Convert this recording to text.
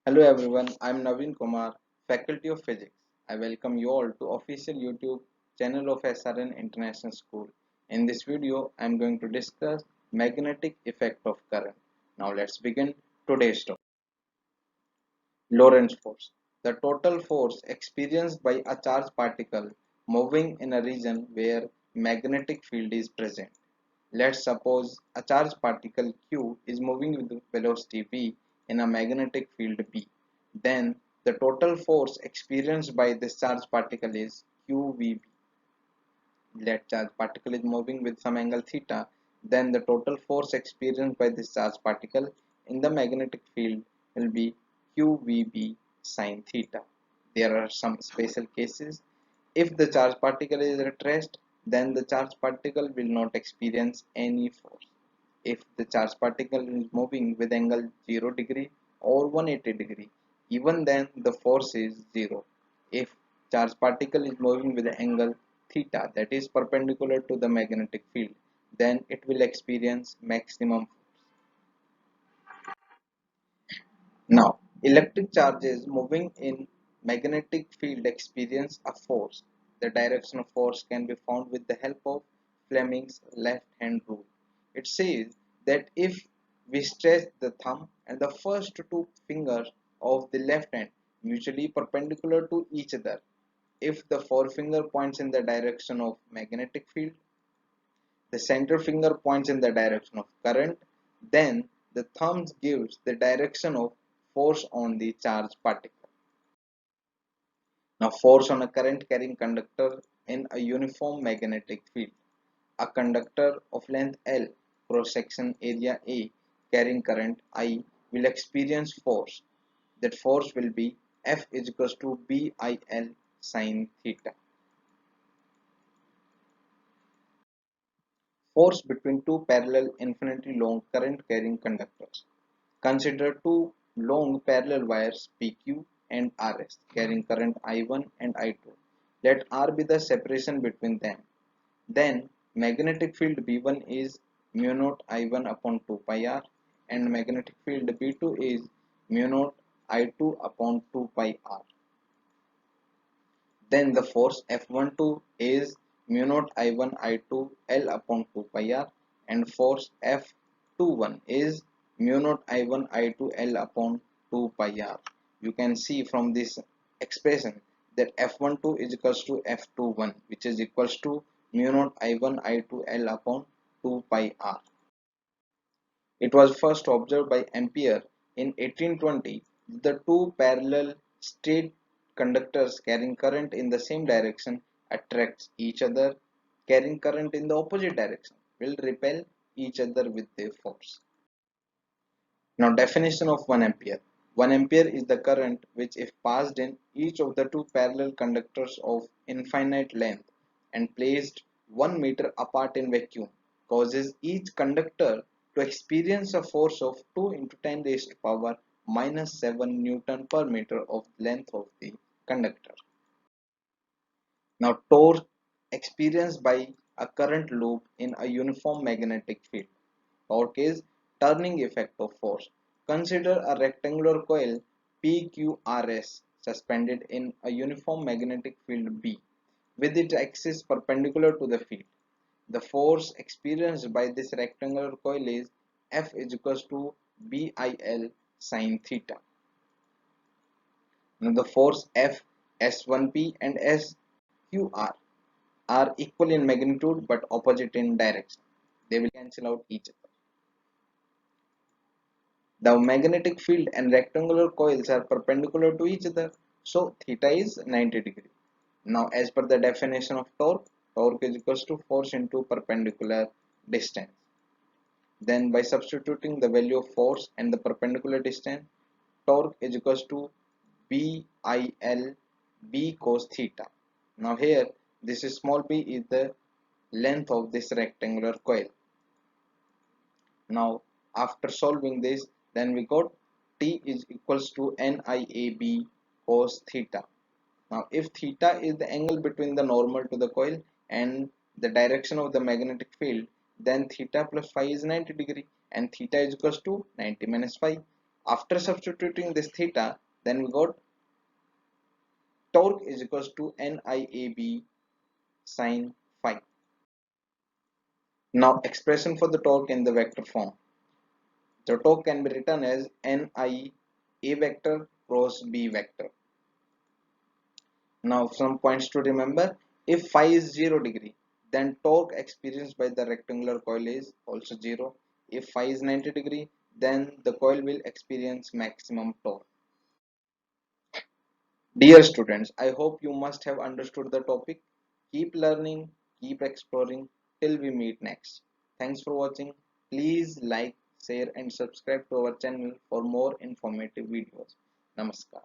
Hello everyone, I am Naveen Kumar, Faculty of Physics. I welcome you all to official YouTube channel of SRN International School. In this video, I am going to discuss magnetic effect of current. Now let's begin today's topic. Lorentz force. The total force experienced by a charged particle moving in a region where magnetic field is present. Let's suppose a charged particle Q is moving with velocity v in a magnetic field B. Then the total force experienced by this charged particle is QVB. Let charged particle is moving with some angle theta, then the total force experienced by this charged particle in the magnetic field will be QVB sine theta. There are some special cases. If the charged particle is at rest, then the charged particle will not experience any force. If the charged particle is moving with angle 0 degree or 180 degree, even then the force is 0. If charged particle is moving with angle theta, that is perpendicular to the magnetic field, then it will experience maximum force. Now, electric charges moving in magnetic field experience a force. The direction of force can be found with the help of Fleming's left hand rule. It says that if we stretch the thumb and the first two fingers of the left hand mutually perpendicular to each other, if the forefinger points in the direction of magnetic field, the center finger points in the direction of current, then the thumb gives the direction of force on the charged particle. Now force on a current carrying conductor in a uniform magnetic field. A conductor of length L, cross section area A, carrying current I will experience force. That force will be F is equals to BIL sine theta. Force between two parallel infinitely long current carrying conductors. Consider two long parallel wires PQ and RS carrying current I1 and I2. Let R be the separation between them. Then magnetic field B1 is mu naught I1 upon 2 pi R and magnetic field B2 is mu naught I2 upon 2 pi R. Then the force F12 is mu naught I1 I2 L upon 2 pi R and force F21 is mu naught I1 I2 L upon 2 pi R. You can see from this expression that F12 is equals to F21, which is equals to mu naught I1 I2 L upon 2 pi R. It was first observed by Ampere in 1820. The two parallel straight conductors carrying current in the same direction attracts each other carrying current in the opposite direction will repel each other with their force. Now definition of 1 ampere. 1 ampere is the current which if passed in each of the two parallel conductors of infinite length and placed 1 meter apart in vacuum causes each conductor to experience a force of 2 into 10 raised to power minus 7 Newton per meter of length of the conductor. Now torque experienced by a current loop in a uniform magnetic field. Torque is turning effect of force. Consider a rectangular coil PQRS suspended in a uniform magnetic field B with its axis perpendicular to the field. The force experienced by this rectangular coil is F is equals to BIL sine theta. Now the force F, S1P and SQR are equal in magnitude but opposite in direction. They will cancel out each other. The magnetic field and rectangular coils are perpendicular to each other, so theta is 90 degree. Now as per the definition of torque, torque is equals to force into perpendicular distance. Then by substituting the value of force and the perpendicular distance, torque is equals to BIL B cos theta. Now here this small b is the length of this rectangular coil. Now after solving this, then we got T is equals to NIAB cos theta. Now if theta is the angle between the normal to the coil and the direction of the magnetic field, then theta plus phi is 90 degree and theta is equals to 90 minus phi. After substituting this theta, then we got torque is equals to NIAB sine phi. Now expression for the torque in the vector form. The torque can be written as NI A vector cross B vector. Now some points to remember. If phi is 0 degree, then torque experienced by the rectangular coil is also 0. If phi is 90 degree, then the coil will experience maximum torque. Dear students, I hope you must have understood the topic. Keep learning, keep exploring till we meet next. Thanks for watching. Please like, share and subscribe to our channel for more informative videos. Namaskar.